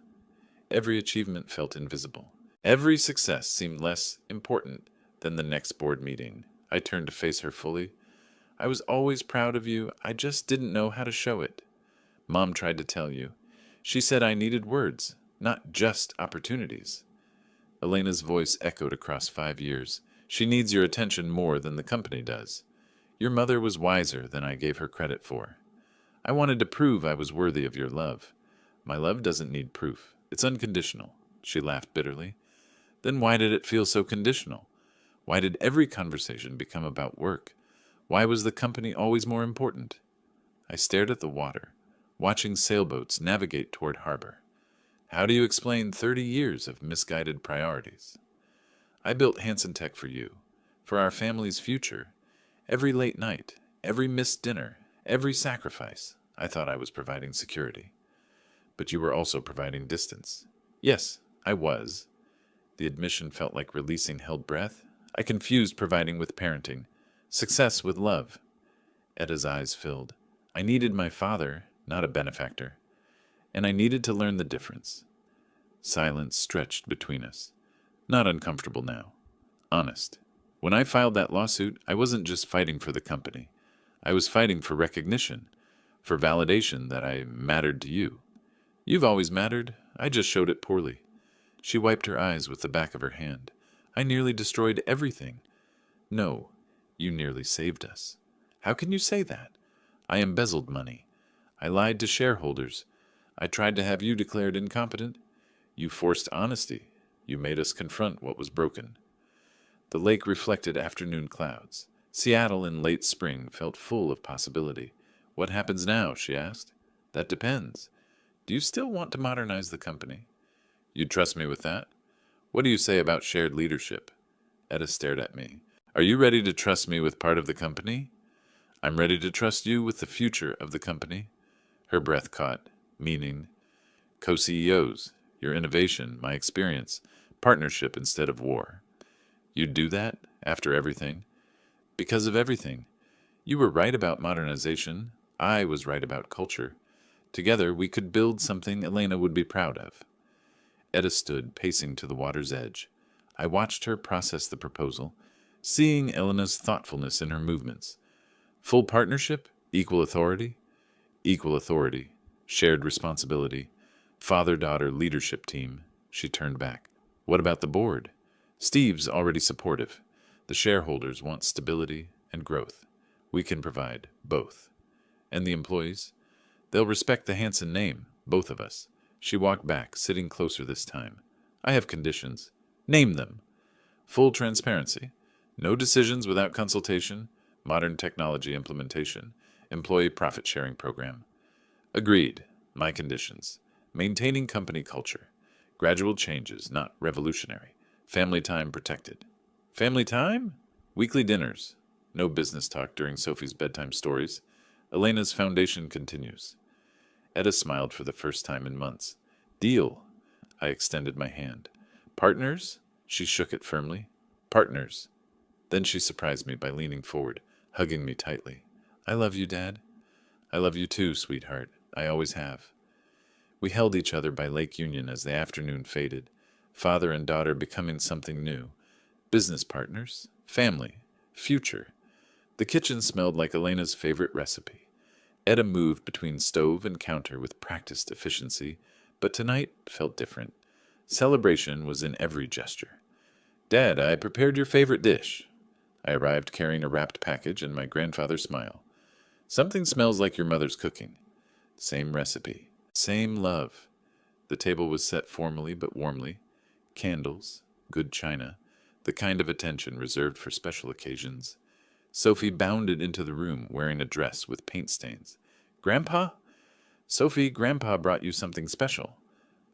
Every achievement felt invisible. Every success seemed less important than the next board meeting. I turned to face her fully. I was always proud of you. I just didn't know how to show it. Mom tried to tell you. She said I needed words, not just opportunities. Elena's voice echoed across 5 years. She needs your attention more than the company does. Your mother was wiser than I gave her credit for. I wanted to prove I was worthy of your love. My love doesn't need proof. It's unconditional. She laughed bitterly. Then why did it feel so conditional? Why did every conversation become about work? Why was the company always more important? I stared at the water, watching sailboats navigate toward harbor. How do you explain 30 years of misguided priorities? I built Hanson Tech for you, for our family's future. Every late night, every missed dinner, every sacrifice, I thought I was providing security. But you were also providing distance. Yes, I was. The admission felt like releasing held breath. I confused providing with parenting, success with love. Edda's eyes filled. I needed my father, not a benefactor. And I needed to learn the difference. Silence stretched between us. Not uncomfortable now. Honest. When I filed that lawsuit, I wasn't just fighting for the company. I was fighting for recognition, for validation that I mattered to you. You've always mattered. I just showed it poorly. She wiped her eyes with the back of her hand. I nearly destroyed everything. No, you nearly saved us. How can you say that? I embezzled money. I lied to shareholders. I tried to have you declared incompetent. You forced honesty. You made us confront what was broken. The lake reflected afternoon clouds. Seattle in late spring felt full of possibility. What happens now? She asked. That depends. Do you still want to modernize the company? You'd trust me with that? What do you say about shared leadership? Etta stared at me. Are you ready to trust me with part of the company? I'm ready to trust you with the future of the company. Her breath caught, meaning, co-CEOs, your innovation, my experience, partnership instead of war. You'd do that after everything? Because of everything. You were right about modernization. I was right about culture. Together we could build something Elena would be proud of. Etta stood, pacing to the water's edge. I watched her process the proposal, seeing Elena's thoughtfulness in her movements. Full partnership? Equal authority? Equal authority. Shared responsibility. Father-daughter leadership team. She turned back. What about the board? Steve's already supportive. The shareholders want stability and growth. We can provide both. And the employees? They'll respect the Hanson name, both of us. She walked back, sitting closer this time. I have conditions. Name them. Full transparency. No decisions without consultation. Modern technology implementation. Employee profit-sharing program. Agreed. My conditions. Maintaining company culture. Gradual changes, not revolutionary. Family time protected. Family time? Weekly dinners. No business talk during Sophie's bedtime stories. Elena's foundation continues. Etta smiled for the first time in months. Deal. I extended my hand. Partners? She shook it firmly. Partners. Then she surprised me by leaning forward, hugging me tightly. I love you, Dad. I love you too, sweetheart. I always have. We held each other by Lake Union as the afternoon faded, father and daughter becoming something new. Business partners, family, future. The kitchen smelled like Elena's favorite recipe. Etta moved between stove and counter with practiced efficiency, but tonight felt different. Celebration was in every gesture. Dad, I prepared your favorite dish. I arrived carrying a wrapped package and my grandfather's smile. Something smells like your mother's cooking. Same recipe. Same love. The table was set formally but warmly. Candles, good china, the kind of attention reserved for special occasions. Sophie bounded into the room wearing a dress with paint stains. Grandpa? Sophie, Grandpa brought you something special.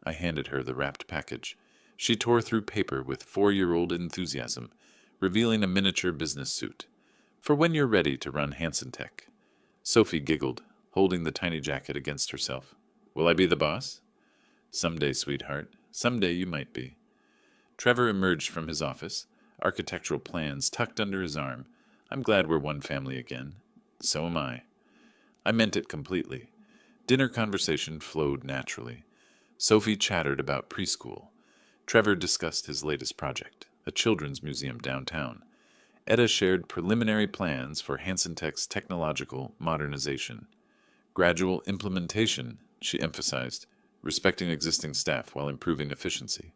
I handed her the wrapped package. She tore through paper with 4-year-old enthusiasm, revealing a miniature business suit. For when you're ready to run Hanson Tech. Sophie giggled, holding the tiny jacket against herself. Will I be the boss? Someday, sweetheart. Someday you might be. Trevor emerged from his office, architectural plans tucked under his arm. I'm glad we're one family again. So am I. I meant it completely. Dinner conversation flowed naturally. Sophie chattered about preschool. Trevor discussed his latest project, a children's museum downtown. Etta shared preliminary plans for Hanson Tech's technological modernization. Gradual implementation, she emphasized, respecting existing staff while improving efficiency.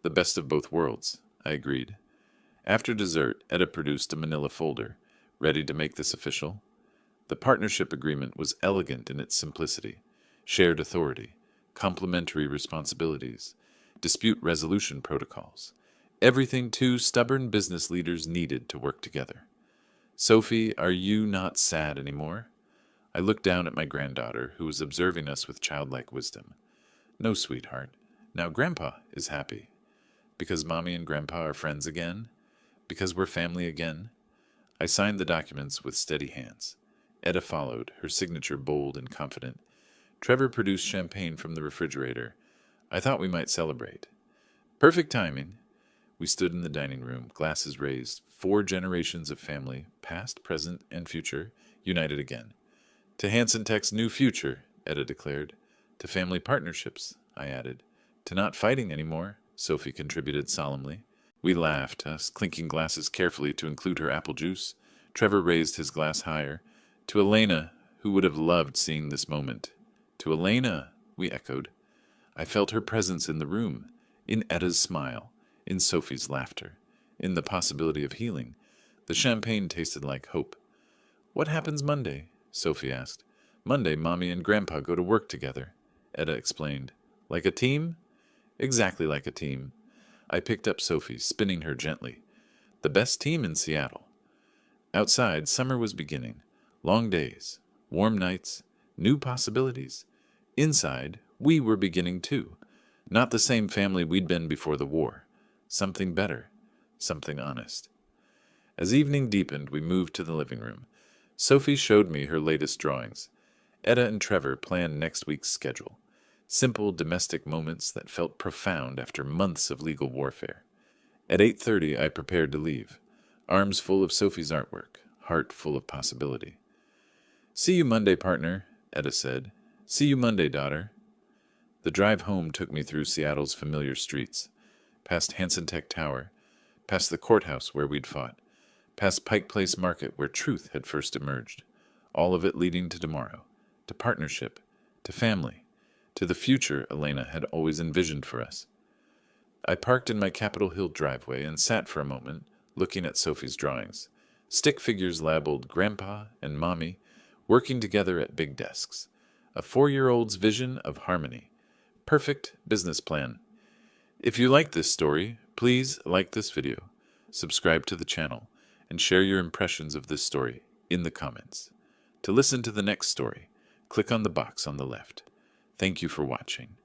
The best of both worlds, I agreed. After dessert, Etta produced a manila folder. Ready to make this official? The partnership agreement was elegant in its simplicity. Shared authority, complementary responsibilities, dispute resolution protocols. Everything two stubborn business leaders needed to work together. Sophie, are you not sad anymore? I looked down at my granddaughter, who was observing us with childlike wisdom. No, sweetheart. Now Grandpa is happy. Because Mommy and Grandpa are friends again? Because we're family again? I signed the documents with steady hands. Etta followed, her signature bold and confident. Trevor produced champagne from the refrigerator. I thought we might celebrate. Perfect timing. We stood in the dining room, glasses raised, 4 generations of family, past, present, and future, united again. To Hanson Tech's new future, Etta declared. To family partnerships, I added. To not fighting anymore, Sophie contributed solemnly. We laughed, us clinking glasses carefully to include her apple juice. Trevor raised his glass higher. To Elena, who would have loved seeing this moment. To Elena, we echoed. I felt her presence in the room, in Etta's smile, in Sophie's laughter. in the possibility of healing. The champagne tasted like hope. "What happens Monday?" Sophie asked. "Monday, Mommy and Grandpa go to work together," Etta explained. "Like a team?" "Exactly like a team." I picked up Sophie, spinning her gently. "The best team in Seattle." Outside, summer was beginning. Long days, warm nights, new possibilities. Inside, we were beginning too. Not the same family we'd been before the war. Something better. Something honest. As evening deepened, we moved to the living room. Sophie showed me her latest drawings. Etta and Trevor planned next week's schedule. Simple domestic moments that felt profound after months of legal warfare. At 8:30, I prepared to leave. Arms full of Sophie's artwork, heart full of possibility. "See you Monday, partner," Etta said. "See you Monday, daughter." The drive home took me through Seattle's familiar streets, past Hansen Tech Tower, past the courthouse where we'd fought, past Pike Place Market where truth had first emerged, all of it leading to tomorrow, to partnership, to family, to the future Elena had always envisioned for us. I parked in my Capitol Hill driveway and sat for a moment, looking at Sophie's drawings. Stick figures labeled Grandpa and Mommy, working together at big desks. A 4-year-old's vision of harmony. Perfect business plan. If you like this story, please like this video, subscribe to the channel, and share your impressions of this story in the comments. To listen to the next story, click on the box on the left. Thank you for watching.